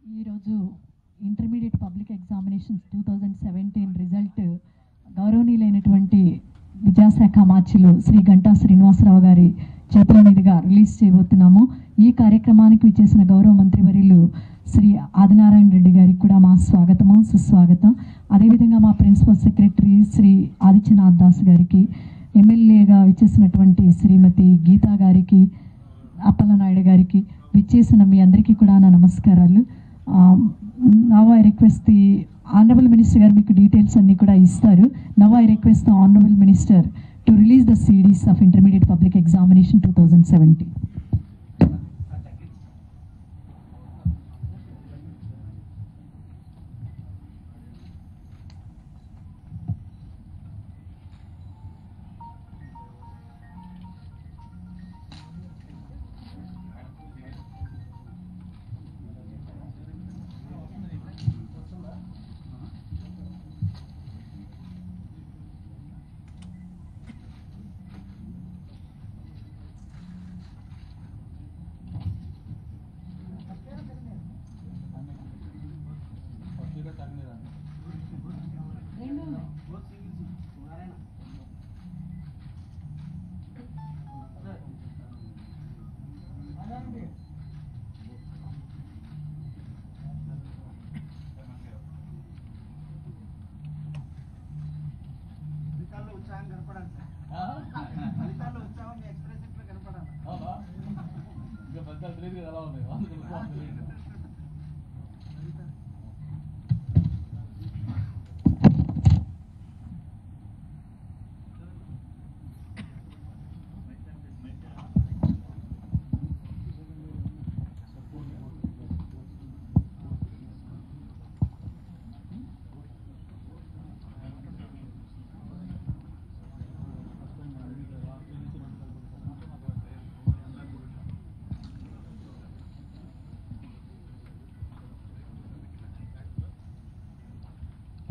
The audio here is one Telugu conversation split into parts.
ఈరోజు ఇంటర్మీడియట్ పబ్లిక్ ఎగ్జామినేషన్స్ 2017 రిజల్ట్ గౌరవనీయులైనటువంటి విద్యాశాఖ మార్చిలు శ్రీ గంటా శ్రీనివాసరావు గారి చేతుల మీదుగా రిలీజ్ చేయబోతున్నాము. ఈ కార్యక్రమానికి విచ్చేసిన గౌరవ మంత్రివర్యులు శ్రీ ఆదినారాయణ రెడ్డి గారికి కూడా మా స్వాగతము సుస్వాగతం. అదేవిధంగా మా ప్రిన్సిపల్ సెక్రటరీ శ్రీ ఆదిత్యనాథ్ దాస్ గారికి, ఎమ్మెల్యేగా విచ్చేసినటువంటి శ్రీమతి గీతా గారికి, అప్పలనాయుడు గారికి, విచ్చేసిన మీ అందరికీ కూడా నా నమస్కారాలు. Now I request the honourable minister గారు మీకు డీటెయిల్స్ అన్నీ కూడా ఇస్తారు. Now I request the honourable minister to release the CDs of intermediate public examination 2017.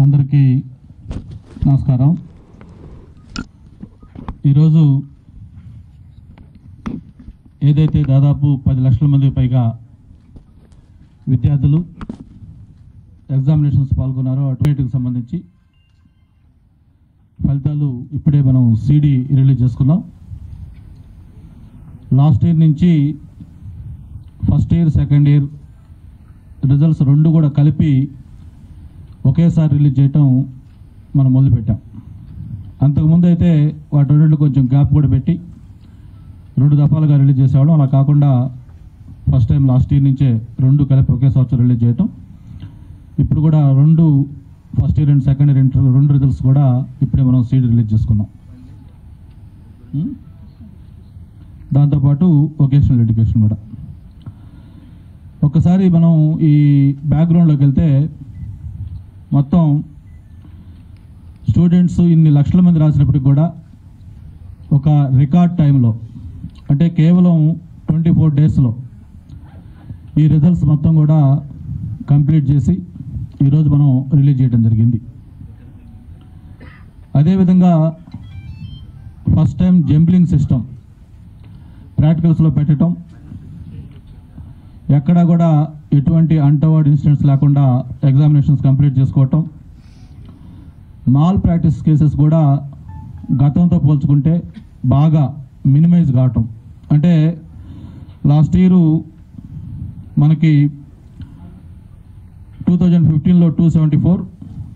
అందరికీ నమస్కారం. ఈరోజు ఏదైతే దాదాపు 10 లక్షల మంది పైగా విద్యార్థులు ఎగ్జామినేషన్స్ పాల్గొన్నారో అటువైపుకి సంబంధించి ఫలితాలు ఇప్పుడే మనం సిడి రిలీజ్ చేసుకున్నాం. లాస్ట్ ఇయర్ నుంచి first year second year results రెండు కూడా కలిపి ఒకేసారి రిలీజ్ చేయటం మనం మొదలుపెట్టాం. అంతకుముందు అయితే వాటి రెండింటిలో కొంచెం గ్యాప్ కూడా పెట్టి 2 దఫాలుగా రిలీజ్ చేసేవాళ్ళం. అలా కాకుండా ఫస్ట్ టైం లాస్ట్ ఇయర్ నుంచే రెండు కలిపి ఒకేసారి రిలీజ్ చేయటం. ఇప్పుడు కూడా రెండు first year and second year రెండు రిజల్ట్స్ కూడా ఇప్పుడే మనం సీడీ రిలీజ్ చేసుకున్నాం. దాంతోపాటు వొకేషనల్ ఎడ్యుకేషన్ కూడా. ఒక్కసారి మనం ఈ బ్యాక్గ్రౌండ్లోకి వెళ్తే మొత్తం స్టూడెంట్స్ ఇన్ని లక్షల మంది రాసినప్పటికి కూడా ఒక రికార్డ్ టైంలో, అంటే కేవలం 24 డేస్లో ఈ రిజల్ట్స్ మొత్తం కూడా కంప్లీట్ చేసి ఈరోజు మనం రిలీజ్ చేయడం జరిగింది. అదేవిధంగా ఫస్ట్ టైం జంబ్లింగ్ సిస్టమ్ ప్రాక్టికల్స్లో పెట్టడం, ఎక్కడా కూడా ఎటువంటి అన్టవర్డ్ ఇన్సిడెంట్స్ లేకుండా ఎగ్జామినేషన్స్ కంప్లీట్ చేసుకోవటం, మాల్ ప్రాక్టీస్ కేసెస్ కూడా గతంతో పోల్చుకుంటే బాగా మినిమైజ్ కావటం. అంటే లాస్ట్ ఇయర్ మనకి 2015లో 274,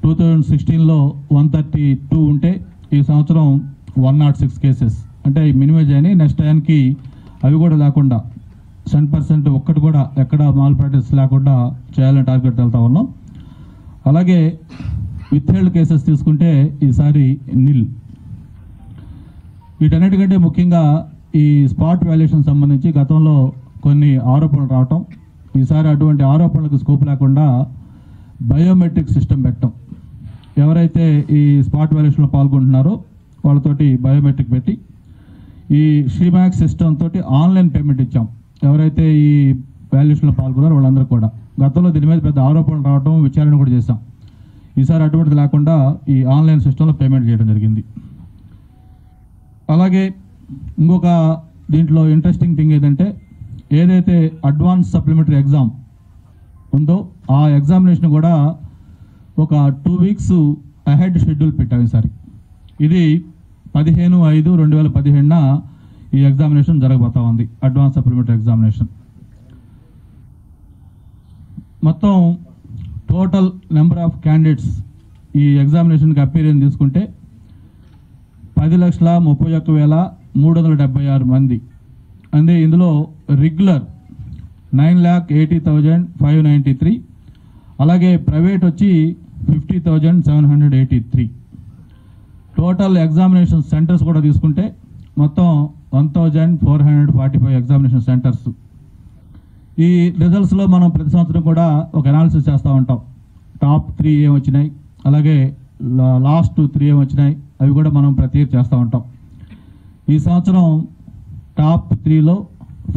2016లో 132 ఉంటే ఈ సంవత్సరం 106 కేసెస్. అంటే మినిమైజ్ అయినాయి. నెక్స్ట్ టైంకి అవి కూడా లేకుండా 10% ఒక్కటి కూడా ఎక్కడ మాల్ ప్రాక్టీస్ లేకుండా చేయాలని టార్గెట్ వెళ్తా ఉన్నాం. అలాగే విత్హెల్డ్ కేసెస్ తీసుకుంటే ఈసారి నిల్. వీటన్నిటికంటే ముఖ్యంగా ఈ స్పాట్ వాల్యుయేషన్ సంబంధించి గతంలో కొన్ని ఆరోపణలు రావటం, ఈసారి అటువంటి ఆరోపణలకు స్కోప్ లేకుండా బయోమెట్రిక్ సిస్టమ్ పెట్టడం. ఎవరైతే ఈ స్పాట్ వాల్యుయేషన్లో పాల్గొంటున్నారో వాళ్ళతోటి బయోమెట్రిక్ పెట్టి ఈ శ్రీమాక్స్ సిస్టమ్ తోటి ఆన్లైన్ పేమెంట్ ఇచ్చాం. ఎవరైతే ఈ వాల్యుయేషన్లో పాల్గొన్నారో వాళ్ళందరూ కూడా. గతంలో దీని మీద పెద్ద ఆరోపణలు రావడం, విచారణ కూడా చేశాం. ఈసారి అటువంటిది లేకుండా ఈ ఆన్లైన్ సిస్టంలో పేమెంట్ చేయడం జరిగింది. అలాగే ఇంకొక దీంట్లో ఇంట్రెస్టింగ్ థింగ్ ఏదంటే, ఏదైతే అడ్వాన్స్ సప్లిమెంటరీ ఎగ్జామ్ ఉందో ఆ ఎగ్జామినేషన్ కూడా ఒక 2 వీక్స్ అహెడ్ షెడ్యూల్ పెట్టాం ఈసారి. ఇది 15/5/2017 ఈ ఎగ్జామినేషన్ జరగబోతా ఉంది, అడ్వాన్స్ సప్లిమెంటరీ ఎగ్జామినేషన్. మొత్తం టోటల్ నెంబర్ ఆఫ్ క్యాండిడేట్స్ ఈ ఎగ్జామినేషన్కి అపీరెన్స్ తీసుకుంటే 10,31,376 మంది. అంటే ఇందులో రెగ్యులర్ 9,80,593, అలాగే ప్రైవేట్ వచ్చి 50,783. టోటల్ ఎగ్జామినేషన్ సెంటర్స్ కూడా తీసుకుంటే మొత్తం 1,445 ఎగ్జామినేషన్ సెంటర్స్. ఈ రిజల్ట్స్లో మనం ప్రతి సంవత్సరం కూడా ఒక అనాలిసిస్ చేస్తూ ఉంటాం. టాప్ 3 ఏం వచ్చినాయి, అలాగే లాస్ట్ 3 ఏం వచ్చినాయి, అవి కూడా మనం ప్రతి ఇయర్ చేస్తూ ఉంటాం. ఈ సంవత్సరం టాప్ 3లో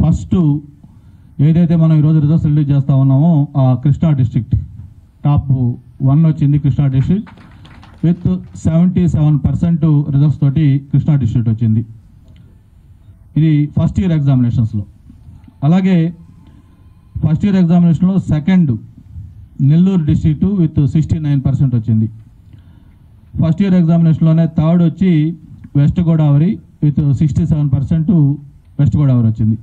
ఫస్ట్ ఏదైతే మనం ఈరోజు రిజల్ట్స్ రిలీజ్ చేస్తూ ఉన్నామో ఆ కృష్ణా డిస్ట్రిక్ట్ టాప్ 1 వచ్చింది. కృష్ణా డిస్ట్రిక్ట్ విత్ 77% రిజల్ట్స్ తోటి కృష్ణా డిస్ట్రిక్ట్ వచ్చింది. ఇది ఫస్ట్ ఇయర్ ఎగ్జామినేషన్స్లో. అలాగే ఫస్ట్ ఇయర్ ఎగ్జామినేషన్లో సెకండ్ నెల్లూరు డిస్ట్రిక్ట్ విత్ 69% వచ్చింది. ఫస్ట్ ఇయర్ ఎగ్జామినేషన్లోనే థర్డ్ వచ్చి వెస్ట్ గోదావరి విత్ 67% వెస్ట్ గోదావరి వచ్చింది.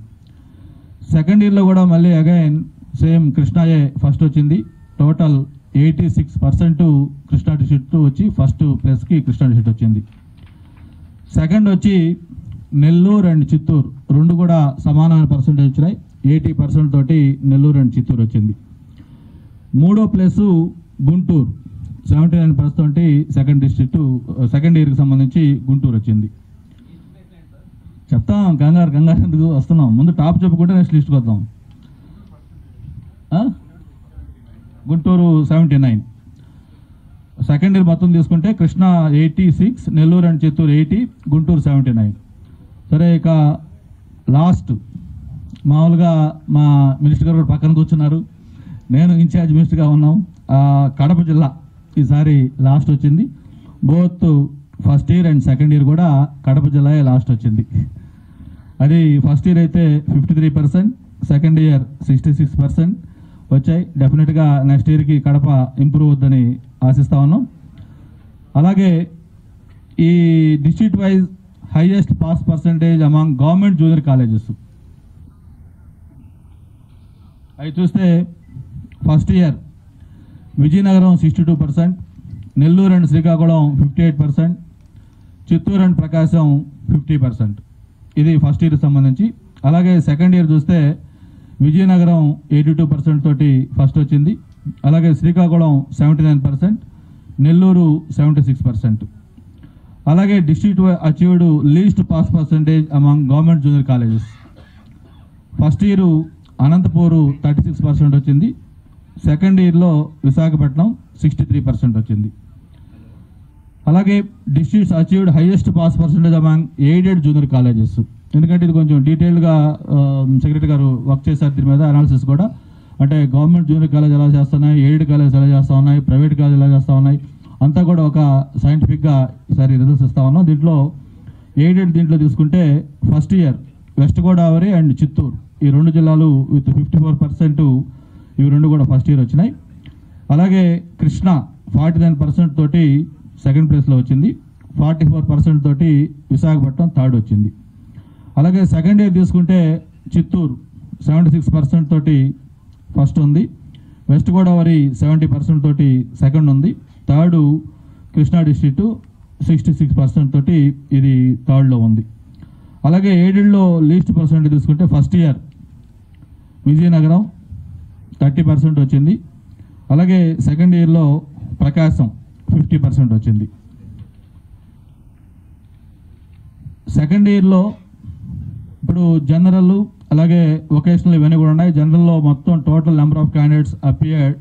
సెకండ్ ఇయర్లో కూడా మళ్ళీ అగైన్ సేమ్ కృష్ణాయే ఫస్ట్ వచ్చింది. టోటల్ 86% కృష్ణా డిస్ట్రిక్ట్ వచ్చి ఫస్ట్ ప్లేస్కి కృష్ణా డిస్ట్రిక్ట్ వచ్చింది. సెకండ్ వచ్చి నెల్లూరు అండ్ చిత్తూరు రెండు కూడా సమానమైన పర్సెంటేజ్ వచ్చినాయి. 80% తోటి నెల్లూరు అండ్ చిత్తూరు వచ్చింది. మూడో ప్లేసు గుంటూరు 79% తోటి సెకండ్ డిస్ట్రిక్ట్ సెకండ్ ఇయర్కి సంబంధించి గుంటూరు వచ్చింది. చెప్తాం, కంగారు ఎందుకు వస్తున్నాం, ముందు టాప్ చెప్పుకుంటే నెక్స్ట్ లిస్ట్కి వద్దాం. గుంటూరు 79. సెకండ్ ఇయర్ మొత్తం తీసుకుంటే కృష్ణా 86, నెల్లూరు అండ్ చిత్తూరు 80, గుంటూరు 79. సరే, ఇక లాస్ట్ మామూలుగా మా మినిస్టర్ గారు కూడా పక్కన కూర్చున్నారు, నేను ఇన్ఛార్జ్ మినిస్టర్గా ఉన్నాం. కడప జిల్లా ఈసారి లాస్ట్ వచ్చింది. Both first year and second year కూడా కడప జిల్లాయే లాస్ట్ వచ్చింది. అది ఫస్ట్ ఇయర్ అయితే 53%, సెకండ్ ఇయర్ 66% వచ్చాయి. డెఫినెట్గా నెక్స్ట్ ఇయర్కి కడప ఇంప్రూవ్ అవుద్దని ఆశిస్తా ఉన్నాం. అలాగే ఈ district wise highest pass percentage among government junior colleges అవి చూస్తే first year Vizianagaram 62%, Nellore and Srikakulam 58%, Chittoor and Prakasam 50%. ఇది ఫస్ట్ ఇయర్కి సంబంధించి. అలాగే సెకండ్ ఇయర్ చూస్తే విజయనగరం 82% తోటి ఫస్ట్ వచ్చింది. అలాగే శ్రీకాకుళం 79%, నెల్లూరు 76%. అలాగే district achieved least pass percentage among government junior colleges first year Anantapur 36% వచ్చింది. సెకండ్ ఇయర్లో విశాఖపట్నం 63% వచ్చింది. అలాగే districts achieved highest pass percentage among aided junior colleges. ఎందుకంటే ఇది కొంచెం డీటెయిల్గా సెక్రటరీ గారు వర్క్ చేశారు దీని మీద అనాలిసిస్ కూడా. అంటే గవర్నమెంట్ జూనియర్ కాలేజ్ ఎలా చేస్తున్నాయి, ఎయిడెడ్ కాలేజ్ ఎలా చేస్తూ ఉన్నాయి, ప్రైవేట్ కాలేజ్ ఎలా చేస్తూ ఉన్నాయి, అంతా కూడా ఒక సైంటిఫిక్గా ఈసారి రిజల్ట్స్ ఇస్తా ఉన్నాం. దీంట్లో ఎయిడెడ్ దీంట్లో తీసుకుంటే first year west Godavari and Chittoor ఈ రెండు జిల్లాలు విత్ 54%, ఇవి రెండు కూడా ఫస్ట్ ఇయర్ వచ్చినాయి. అలాగే కృష్ణ 49% తోటి సెకండ్ ప్లేస్లో వచ్చింది. 44% తోటి విశాఖపట్నం థర్డ్ వచ్చింది. అలాగే సెకండ్ ఇయర్ తీసుకుంటే చిత్తూరు 76% తోటి ఫస్ట్ ఉంది. వెస్ట్ గోదావరి 70% తోటి సెకండ్ ఉంది. థర్డ్ కృష్ణా డిస్ట్రిక్ట్ 66% తోటి ఇది థర్డ్లో ఉంది. అలాగే ఎయిడెడ్లో లీస్ట్ పర్సెంట్ తీసుకుంటే ఫస్ట్ ఇయర్ విజయనగరం 30% వచ్చింది. అలాగే సెకండ్ ఇయర్లో ప్రకాశం 50% వచ్చింది. సెకండ్ ఇయర్లో ఇప్పుడు జనరల్ అలాగే వొకేషనల్ ఇవన్నీ కూడా ఉన్నాయి. జనరల్లో మొత్తం total number of candidates appeared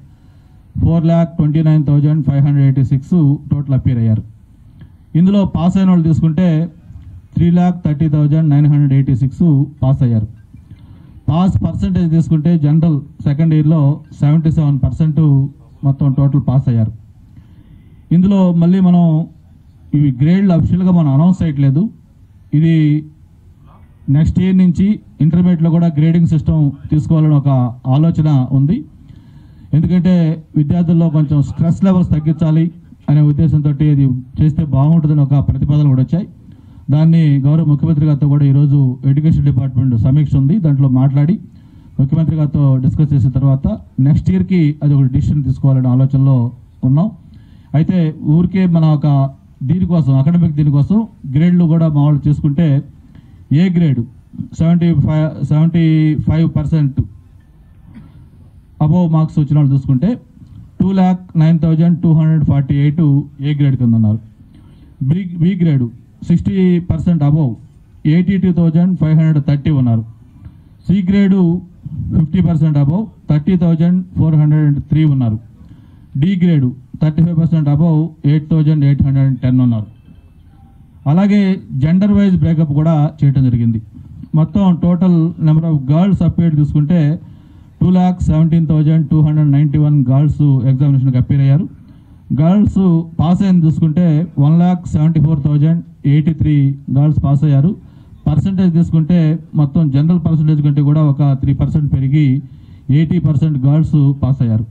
4,29,586 total appear అయ్యారు. ఇందులో పాస్ అయిన వాళ్ళు తీసుకుంటే 3,30,986 పాస్ అయ్యారు. పాస్ పర్సంటేజ్ తీసుకుంటే జనరల్ సెకండ్ ఇయర్లో 77% మొత్తం టోటల్ పాస్ అయ్యారు. ఇందులో మళ్ళీ మనం ఇవి గ్రేడ్లు అఫిషియల్గా మనం అనౌన్స్ చేయట్లేదు. ఇది నెక్స్ట్ ఇయర్ నుంచి ఇంటర్మీడియట్లో కూడా గ్రేడింగ్ సిస్టమ్ తీసుకోవాలని ఒక ఆలోచన ఉంది. ఎందుకంటే విద్యార్థుల్లో కొంచెం స్ట్రెస్ లెవెల్స్ తగ్గించాలి అనే ఉద్దేశంతో ఇది చేస్తే బాగుంటుందని ఒక ప్రతిపాదనలు కూడా వచ్చాయి. దాన్ని గౌరవ ముఖ్యమంత్రి గారితో కూడా ఈరోజు ఎడ్యుకేషన్ డిపార్ట్మెంట్ సమీక్ష ఉంది, దాంట్లో మాట్లాడి ముఖ్యమంత్రి గారితో డిస్కస్ చేసిన తర్వాత నెక్స్ట్ ఇయర్కి అది ఒక డిసిషన్ తీసుకోవాలనే ఆలోచనలో ఉన్నాం. అయితే ఊరికే మన ఒక దీనికోసం అకాడమిక్ దీనికోసం గ్రేడ్లు కూడా మా వాళ్ళు తీసుకుంటే ఏ గ్రేడ్ 75% అబోవ్ మార్క్స్ వచ్చిన వాళ్ళు చూసుకుంటే 2,09,248 ఏ గ్రేడ్ కింద ఉన్నారు. బి గ్రేడు 60% అబోవ్ 82,530 ఉన్నారు. సి గ్రేడు 50% అబోవ్ 30,403 ఉన్నారు. డి గ్రేడు 35% అబోవ్ 8,810 ఉన్నారు. అలాగే జెండర్ వైజ్ బ్రేకప్ కూడా చేయడం జరిగింది. మొత్తం total number of girls appeared తీసుకుంటే 2,17,291 గర్ల్స్ ఎగ్జామినేషన్కి అపీర్ అయ్యారు. గర్ల్స్ పాస్ అయింది చూసుకుంటే 1,74,083 గర్ల్స్ పాస్ అయ్యారు. పర్సంటేజ్ తీసుకుంటే మొత్తం జనరల్ పర్సంటేజ్ కంటే కూడా ఒక 3% పెరిగి 80% గర్ల్స్ పాస్ అయ్యారు.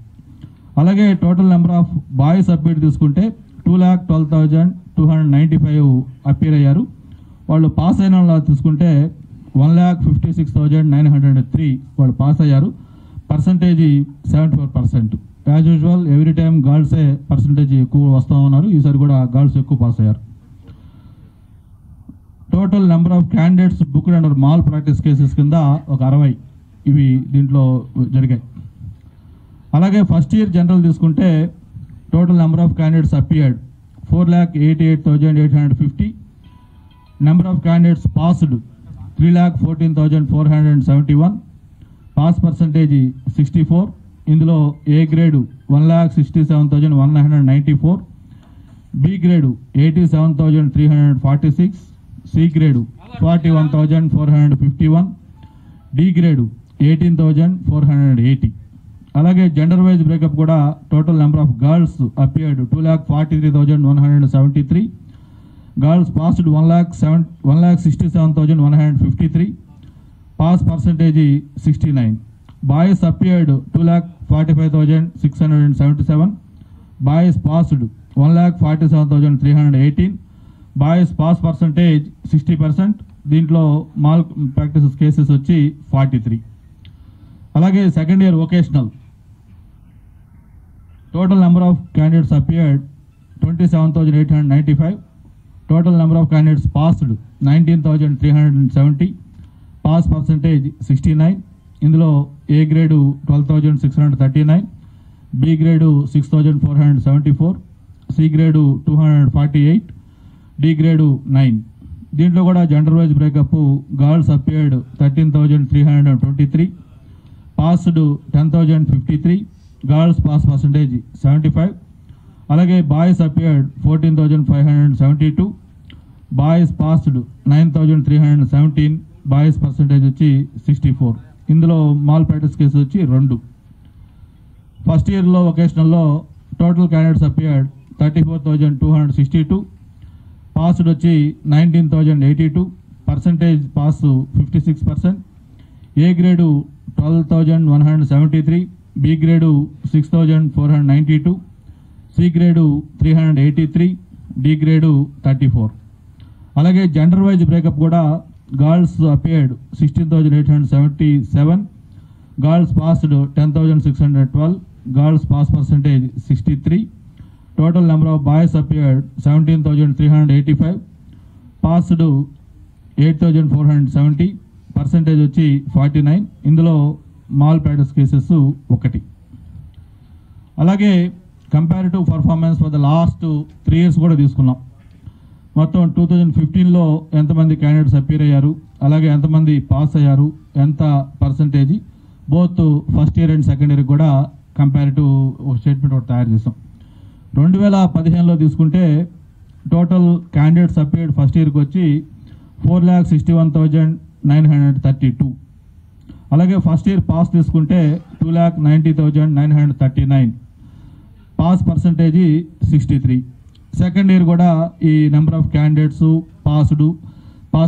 అలాగే total number of boys appear తీసుకుంటే 2,12,295 అపీర్ అయ్యారు. వాళ్ళు పాస్ అయిన వాళ్ళు తీసుకుంటే 1,56,903 వాళ్ళు పాస్ అయ్యారు. Percentage 74%. As usual every time గర్ల్సే పర్సంటేజ్ ఎక్కువ వస్తూ ఉన్నారు. ఈసారి కూడా గర్ల్స్ ఎక్కువ పాస్ అయ్యారు. Total number of candidates booked under malpractice cases కింద ఒక 60 ఇవి దీంట్లో జరిగాయి. అలాగే ఫస్ట్ ఇయర్ జనరల్ తీసుకుంటే total number of candidates appeared 4,88,850. Number of candidates passed 3,14,471. Pass percentage 64. ఇందులో A grade 1,67,194. B grade 87,346. C grade 41,451. D grade 18,480. అలాగే జెండర్ వైజ్ బ్రేకప్ కూడా total number of girls appeared 2,43,173. Girls passed 1,67,153. Pass percentage 69. Boys appeared 2,45,677. Boys passed 1,47,318. Boys pass percentage 60%. దీంట్లో మాల్ ప్రాక్టీసెస్ కేసెస్ వచ్చి 43. అలాగే second year vocational total number of candidates appeared 27,895. Total number of candidates passed 19,370. Pass percentage 69. ఇందులో A grade 12,639. B grade 6,474. C grade 248. D grade 9. దీంట్లో కూడా gender wise breakup girls appeared 13,323. Passed 10,053. Girls pass percentage 75. అలాగే boys appeared 14,572. Boys passed 9,317. Boys percentage వచ్చి 64. ఇందులో మాల్ ప్రాక్టీస్ కేసు వచ్చి 2. ఫస్ట్ ఇయర్లో వొకేషనల్లో టోటల్ క్యాండిడేట్స్ అపియర్డ్ 34,262. పాస్డ్ వచ్చి 19,082. Percentage pass 56%. A grade 12,173. B grade 6,492. C grade 383. D grade 34. అలాగే జెండర్ వైజ్ బ్రేకప్ కూడా girls appeared 16,877. Girls passed 10,612. Girls pass percentage 63. Total number of boys appeared 17,385. Passed 8,470. Percentage వచ్చి 49. ఇందులో మాల్ ప్రాక్టీస్ కేసెస్ 1. అలాగే comparative performance for the last 3 years కూడా తీసుకున్నాం. మొత్తం 2015లో ఎంతమంది క్యాండిడేట్స్ అపీర్ అయ్యారు, అలాగే ఎంతమంది పాస్ అయ్యారు, ఎంత percentage, both first year and second year కూడా కంపారిటివ్ స్టేట్మెంట్ ఒకటి తయారు చేసాం. 2015లో తీసుకుంటే టోటల్ క్యాండిడేట్స్ అపీర్డ్ ఫస్ట్ ఇయర్కి వచ్చి 4,61,932. అలాగే ఫస్ట్ ఇయర్ పాస్ తీసుకుంటే 2,90,939. Pass percentage 63. సెకండ్ ఇయర్ కూడా ఈ number of candidates pass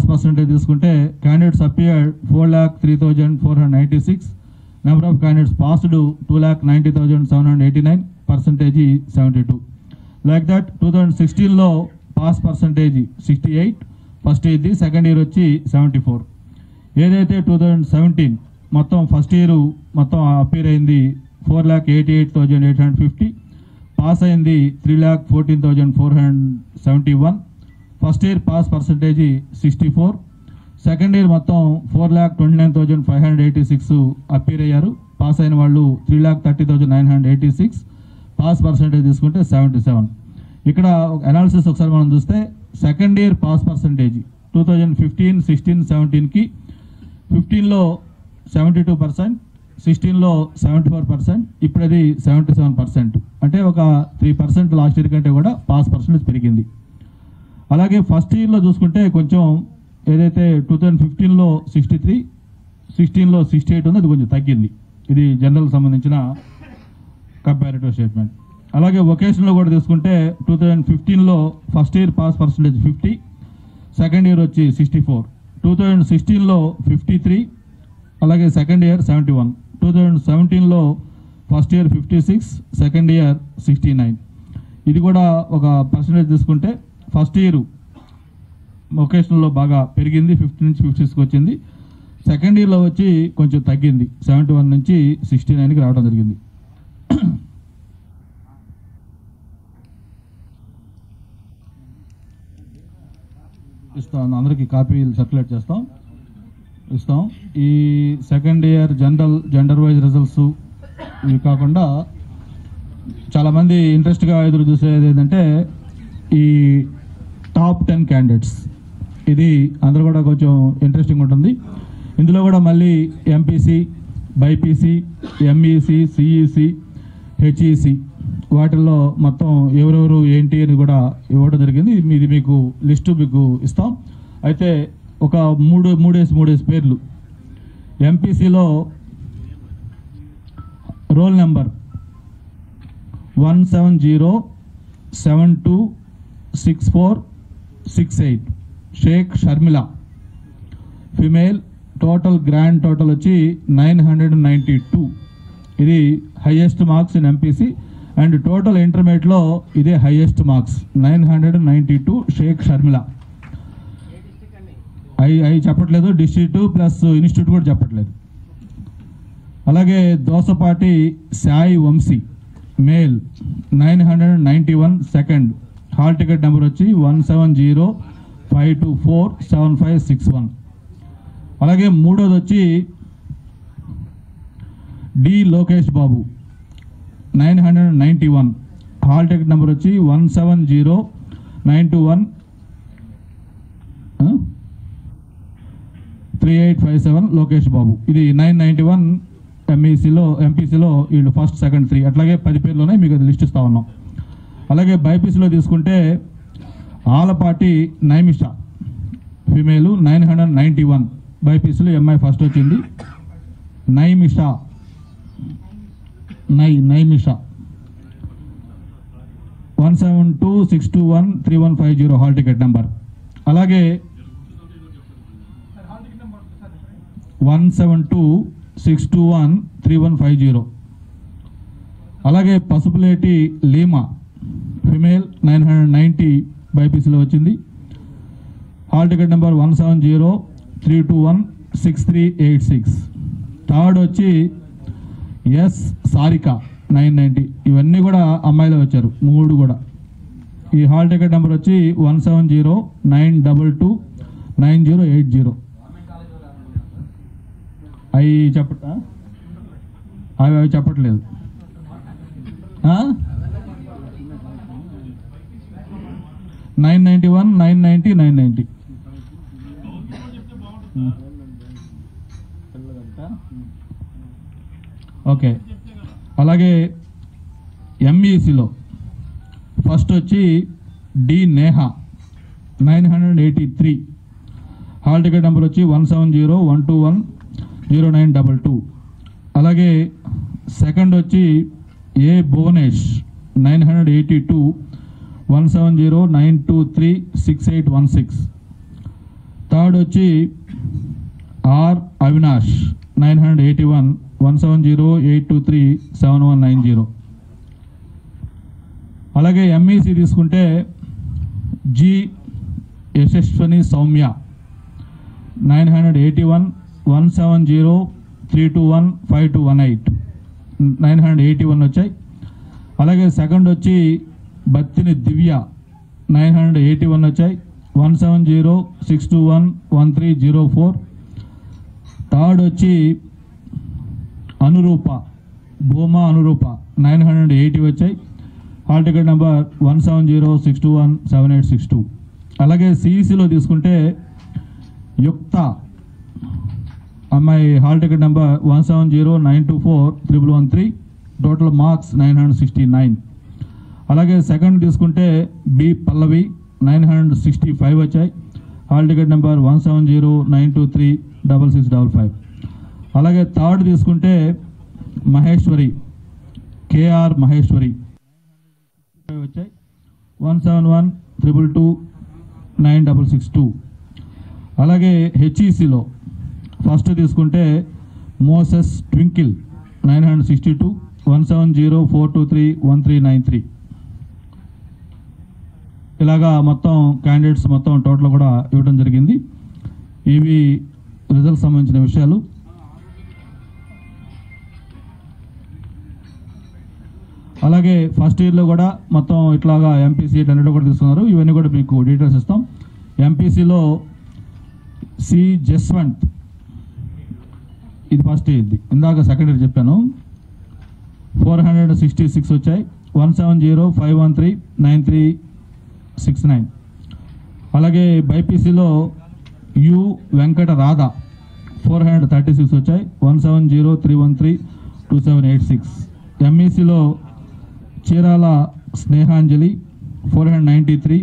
percentage తీసుకుంటే candidates appeared 4,03,496. Number of candidates passed 2,90,789, percentage 72. Like that 2016లో పాస్ పర్సంటేజ్ 68, ఫస్ట్ ఇయర్ది, సెకండ్ ఇయర్ వచ్చి 74. ఏదైతే 2017 మొత్తం ఫస్ట్ ఇయర్ మొత్తం అపీర్ అయింది 4,88,850, పాస్ అయింది 3,14,471. First year pass percentage 64. Second year మొత్తం 4,29,586 అపీర్ అయ్యారు. పాస్ అయిన వాళ్ళు 3,30,986. పాస్ పర్సంటేజ్ తీసుకుంటే 77. ఇక్కడ అనాలిసిస్ ఒకసారి మనం చూస్తే సెకండ్ ఇయర్ పాస్ పర్సంటేజ్ 2015, 16, 17కి 15లో 72%, 16లో 74%, ఇప్పుడు అది 77%. అంటే ఒక 3% లాస్ట్ ఇయర్ కంటే కూడా పాస్ పర్సంటేజ్ పెరిగింది. అలాగే ఫస్ట్ ఇయర్లో చూసుకుంటే కొంచెం ఏదైతే 2015లో 63, 16లో 68 ఉంది, అది కొంచెం తగ్గింది. ఇది జనరల్ సంబంధించిన కంపారిటివ్ స్టేట్మెంట్. అలాగే వొకేషన్లో కూడా తీసుకుంటే 2015లో first year pass percentage 50, second year వచ్చి 64. 2016లో 53, అలాగే సెకండ్ ఇయర్ 71. 2017లో ఫస్ట్ ఇయర్ 56, సెకండ్ ఇయర్ 69. ఇది కూడా ఒక పర్సంటేజ్ తీసుకుంటే ఫస్ట్ ఇయర్ వొకేషనల్లో బాగా పెరిగింది, 50 నుంచి 56కి వచ్చింది. సెకండ్ ఇయర్లో వచ్చి కొంచెం తగ్గింది, 71 నుంచి 69కి రావడం జరిగింది. ఇస్తాం, అందరికీ కాపీలు సర్క్యులేట్ ఇస్తాం. ఈ second year gender wise results ఇవి కాకుండా చాలామంది ఇంట్రెస్ట్గా ఎదురు చూసేది ఏంటంటే ఈ టాప్ 10 క్యాండిడేట్స్. ఇది అందరూ కూడా కొంచెం ఇంట్రెస్టింగ్ ఉంటుంది. ఇందులో కూడా మళ్ళీ MPC, BiPC, MEC, CEC, HEC వాటిల్లో మొత్తం ఎవరెవరు ఏంటి అని కూడా ఇవ్వడం జరిగింది. ఇది మీకు లిస్టు మీకు ఇస్తాం. అయితే ఒక మూడేసి పేర్లు. ఎంపీసీలో roll number 170726468, Sheikh Sharmila, female, grand total వచ్చి 992. ఇది highest marks in MPC and total ఇంటర్మీడియట్లో ఇదే హైయెస్ట్ మార్క్స్ 992, షేక్ షర్మిల. అవి చెప్పట్లేదు, డిస్ట్రిక్ట్ ప్లస్ ఇన్స్టిట్యూట్ కూడా చెప్పట్లేదు. అలాగే Dosapati Sai Vamsi, male, 991, second, hall ticket number వచ్చి 17052475561. అలాగే మూడోది వచ్చి D Lokesh Babu, 991, hall ticket number వచ్చి 170913857 లోకేష్ బాబు. ఇది 991 ఎంపీసీలో వీళ్ళు ఫస్ట్, సెకండ్, 3 అట్లాగే 10 పేర్లోనే మీకు అది లిస్ట్ ఇస్తా ఉన్నాం. అలాగే బైపీసీలో తీసుకుంటే ఆలపాటి నైమిష, ఫిమేలు, 991, బైపీసీలో ఎంఐ ఫస్ట్ వచ్చింది. Naimisha 172621315 hall ticket number. అలాగే 172621315. అలాగే పసుపులేటి లీమా, ఫిమేల్, 990, బైపీసీలో వచ్చింది. Hall ticket number 17032163866. థర్డ్ వచ్చి ఎస్ సారిక, 990. ఇవన్నీ కూడా అమ్మాయిలో వచ్చారు, 3 కూడా. ఈ హాల్ టికెట్ నెంబర్ వచ్చి 17092229080. అవి చెప్పట్లేదు. 991, 990, 990. ఓకే. అలాగే ఎంఈసీలో ఫస్ట్ వచ్చి D Neha, 983, hall ticket number వచ్చి 17012100922. అలాగే సెకండ్ వచ్చి ఏ భువనేష్, 982, 17092368816. థర్డ్ వచ్చి ఆర్ అవినాష్, 981, 170-823-7190. అలాగే ఎంఈసి తీసుకుంటే జి యశస్విని సౌమ్య 981-170-321-5218 981 వచ్చాయి. అలాగే సెకండ్ వచ్చి బత్తిని దివ్య 981 వచ్చాయి. 170-621-1304. థర్డ్ వచ్చి అనురూప భూమా అనురూప 980 వచ్చాయి. Hall ticket number 170-621-7862. అలాగే సిఈసిలో తీసుకుంటే యుక్త అమ్మాయి hall ticket number 170-924-1113. Total marks 969. అలాగే సెకండ్ తీసుకుంటే బి పల్లవి 965 వచ్చాయి. Hall ticket number 170-923-6655. అలాగే థర్డ్ తీసుకుంటే మహేశ్వరి కేఆర్ మహేశ్వరి వచ్చాయి. 171-222-9662. అలాగే హెచ్ఈసిలో ఫస్ట్ తీసుకుంటే మోసెస్ ట్వింకిల్ 962. 170-423-1393. ఇలాగా మొత్తం క్యాండిడేట్స్ మొత్తం టోటల్ కూడా ఇవ్వడం జరిగింది. ఇవి రిజల్ట్ సంబంధించిన విషయాలు. అలాగే ఫస్ట్ ఇయర్లో కూడా మొత్తం ఇట్లాగా ఎంపీసీ అన్నిటి కూడా తీసుకున్నారు. ఇవన్నీ కూడా మీకు డీటెయిల్స్ ఇస్తాం. ఎంపీసీలో సి జస్వంత్ ఇది ఫస్ట్ ఇయర్ది, ఇందాక సెకండ్ ఇయర్ చెప్పాను. 466 వచ్చాయి. 170-513-9369. అలాగే బైపీసీలో యు వెంకట రాధ 436 వచ్చాయి. 170-313-2786. ఎంఈసీలో చీరాల స్నేహాంజలి 493.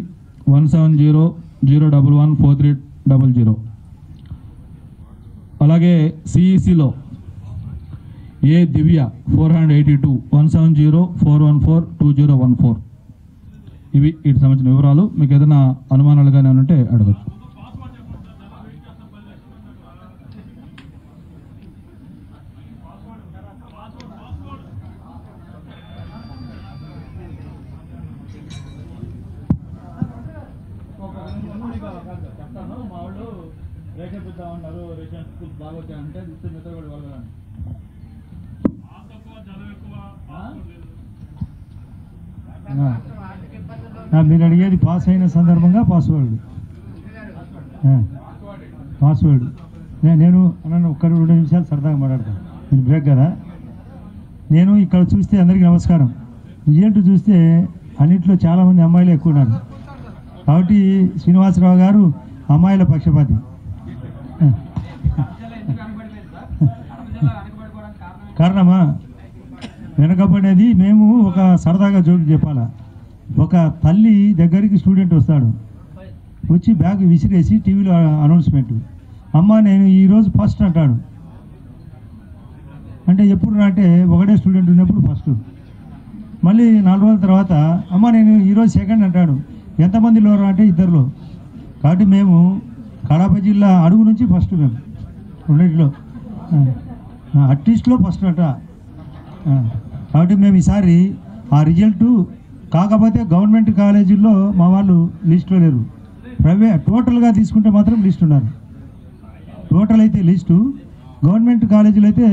170-011-4300. అలాగే సిఈసిలో ఏ దివ్య 482. 170-414-2014. ఇవి వీటికి సంబంధించిన వివరాలు. మీకు ఏదైనా అనుమానాలు కానీ ఉంటే అడగచ్చు. చెప్తాను మా వాళ్ళు రేఖిద్దామన్నారు. రేషన్ స్కూల్ బాగా వచ్చాయంటే మిగతా కూడా వెళ్ళాలని. మీరు అడిగేది పాస్ అయిన సందర్భంగా పాస్వర్డ్ నేను అన్నాను. ఒక్క 2 నిమిషాలు సరదాగా మాట్లాడతాను. మీరు బ్రేక్ కదా. నేను ఇక్కడ చూస్తే అందరికీ నమస్కారం. రిజల్ట్ చూస్తే అన్నింటిలో చాలామంది అమ్మాయిలు ఎక్కువ ఉన్నారు. కాబట్టి శ్రీనివాసరావు గారు అమ్మాయిల పక్షపాతి. కారణమా వెనకబడేది మేము ఒక సరదాగా జోక్ చెప్పాలా. ఒక తల్లి దగ్గరికి స్టూడెంట్ వస్తాడు, వచ్చి బ్యాగ్ విసిరేసి టీవీలో అనౌన్స్మెంట్, అమ్మ నేను ఈరోజు ఫస్ట్ అంటాడు. అంటే ఎప్పుడు అంటే ఒకటే స్టూడెంట్ ఉన్నప్పుడు ఫస్ట్. మళ్ళీ 4 రోజుల తర్వాత అమ్మ నేను ఈరోజు సెకండ్ అంటాడు. ఎంతమందిలో అంటే 2లో. కాబట్టి మేము కడప జిల్లా అడుగు నుంచి ఫస్ట్, మేము రెండింటిలో అట్లీస్ట్లో ఫస్ట్ అంట. కాబట్టి మేము ఈసారి ఆ రిజల్ట్ కాకపోతే గవర్నమెంట్ కాలేజీల్లో మా వాళ్ళు లిస్టులో లేరు. టోటల్గా తీసుకుంటే మాత్రం లిస్ట్ ఉన్నారు. టోటల్ అయితే లిస్టు, గవర్నమెంట్ కాలేజీలు అయితే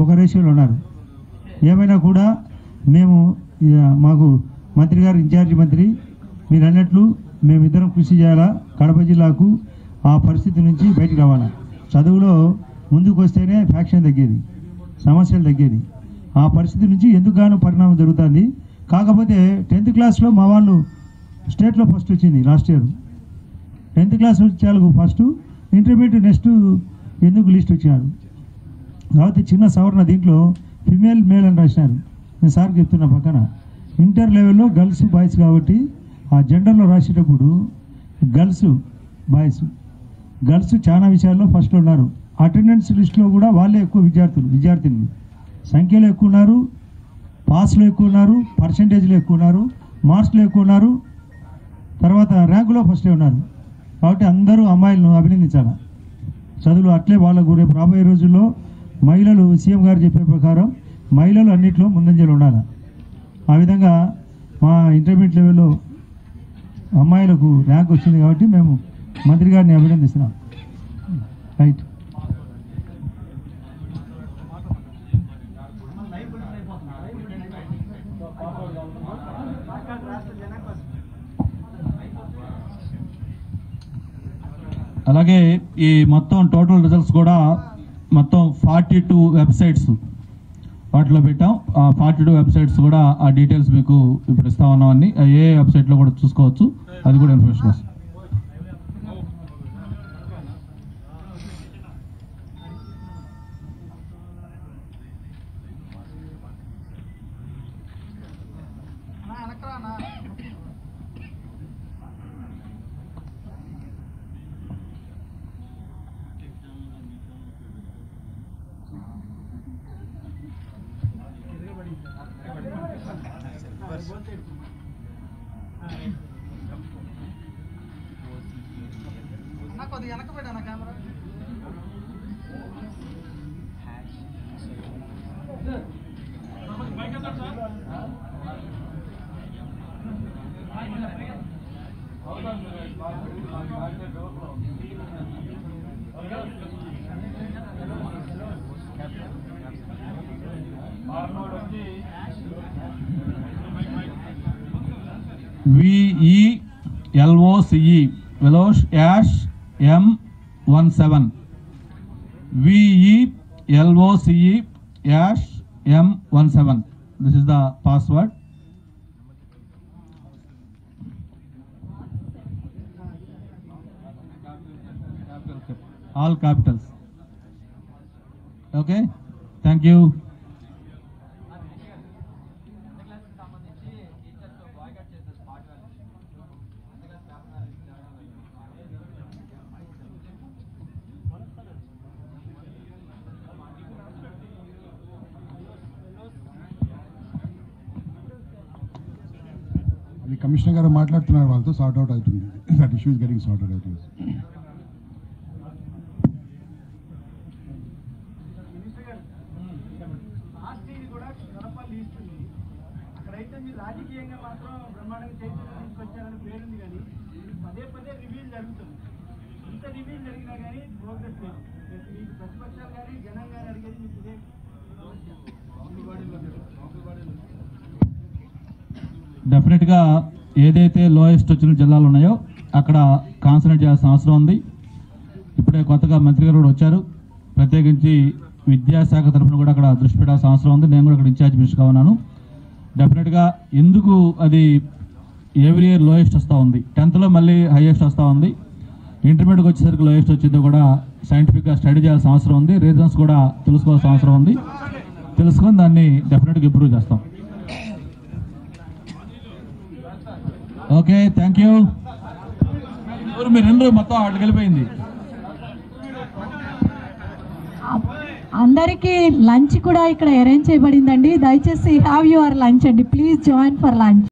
ఒక రేషియోలో ఉన్నారు. ఏమైనా కూడా మేము మాకు మంత్రి గారు ఇన్ఛార్జి మంత్రి మీరు అన్నట్లు మేమిద్దరం కృషి చేయాలా. కడప జిల్లాకు ఆ పరిస్థితి నుంచి బయటకు రావాలా. చదువులో ముందుకు వస్తేనే ఫ్యాక్షన్ తగ్గేది, సమస్యలు తగ్గేది. ఆ పరిస్థితి నుంచి ఎందుకుగానో పరిణామం జరుగుతుంది. కాకపోతే 10th క్లాస్లో మా వాళ్ళు స్టేట్లో ఫస్ట్ వచ్చింది లాస్ట్ ఇయర్. 10th క్లాస్ వచ్చేందుకు ఫస్ట్, ఇంటర్మీడియట్ నెక్స్ట్ ఎందుకు లిస్ట్ వచ్చినారు. కాబట్టి చిన్న సవరణ దీంట్లో ఫిమేల్ మేల్ అని రాసినారు. నేను సార్కి చెప్తున్నా పక్కన ఇంటర్ లెవెల్లో గర్ల్స్ బాయ్స్ కాబట్టి ఆ జెండర్లో రాసేటప్పుడు గర్ల్స్ చాలా విషయాల్లో ఫస్ట్ ఉన్నారు. అటెండెన్స్ లిస్టులో కూడా వాళ్ళే ఎక్కువ విద్యార్థులు సంఖ్యలో ఎక్కువ ఉన్నారు, పాస్లో ఎక్కువ ఉన్నారు, పర్సంటేజ్లో ఎక్కువ ఉన్నారు, మార్క్స్లో ఎక్కువ ఉన్నారు, తర్వాత ర్యాంకులో ఫస్టే ఉన్నారు. కాబట్టి అందరూ అమ్మాయిలను అభినందించాలి. చదువులు అట్లే వాళ్ళకు రేపు రాబోయే రోజుల్లో మహిళలు సీఎం గారు చెప్పే ప్రకారం మహిళలు అన్నింటిలో ముందంజలు ఉండాలి. ఆ విధంగా మా ఇంటర్మీడియట్ లెవెల్లో అమ్మాయిలకు ర్యాంక్ వచ్చింది కాబట్టి మేము మంత్రి గారిని అభినందిస్తున్నాం. రైట్. అలాగే ఈ మొత్తం టోటల్ రిజల్ట్స్ కూడా మొత్తం 42 వెబ్సైట్స్ వాటిలో పెట్టాం. ఆ 42 వెబ్సైట్స్ కూడా ఆ డీటెయిల్స్ మీకు ఇప్పుడు ఇస్తా ఉన్నామని ఏ వెబ్సైట్లో కూడా చూసుకోవచ్చు, అది కూడా ఇన్ఫర్మేషన్ వస్తుంది. VELOCE Veloce M17 VELOCE M17. This is the password. All capitals. Okay, thank you. అది కమిషనర్ గారు మాట్లాడుతున్నారు, వాళ్ళతో సార్ట్ అవుట్ అవుతుంది. That issue is getting sorted out. అక్కడైతే మీరు రాజకీయంగా మాత్రం బ్రహ్మాండంగా చైతన్యం తీసుకొచ్చారని పేరుంది, కానీ పదే పదే రివ్యూలు జరుగుతుంది. ఇంత రివ్యూలు జరిగినా కానీ ప్రోగ్రెస్ లేదు. మీకు ప్రతిపక్షాలు కానీ జనం కానీ అడిగేది మీకు ఇదే. డెఫినెట్గా ఏదైతే లోయెస్ట్ వచ్చిన జిల్లాలు ఉన్నాయో అక్కడ కాన్సన్ట్రేట్ చేయాల్సిన అవసరం ఉంది. ఇప్పుడే కొత్తగా మంత్రి గారు కూడా వచ్చారు. ప్రత్యేకించి విద్యాశాఖ తరఫున కూడా అక్కడ దృష్టి పెట్టాల్సిన అవసరం ఉంది. నేను కూడా అక్కడ ఇన్ఛార్జ్ మినిస్టర్గా ఉన్నాను. డెఫినెట్గా ఎందుకు అది ఎవ్రీ ఇయర్ లోయెస్ట్ వస్తూ ఉంది, 10th మళ్ళీ హైయెస్ట్ వస్తూ ఉంది, ఇంటర్మీడియట్కి వచ్చేసరికి లోయెస్ట్ వచ్చిందో కూడా సైంటిఫిక్గా స్టడీ చేయాల్సిన అవసరం ఉంది. రీజన్స్ కూడా తెలుసుకోవాల్సిన అవసరం ఉంది. తెలుసుకొని దాన్ని డెఫినెట్గా ఇంప్రూవ్ చేస్తాం. Okay, thank you. మీరు రెండు మొత్తం అక్కడికి వెళ్ళిపోయింది. అందరికీ లంచ్ కూడా ఇక్కడ అరేంజ్ చేయబడిందండి. దయచేసి హ్యావ్ యువర్ లంచ్ అండి. Please join for lunch.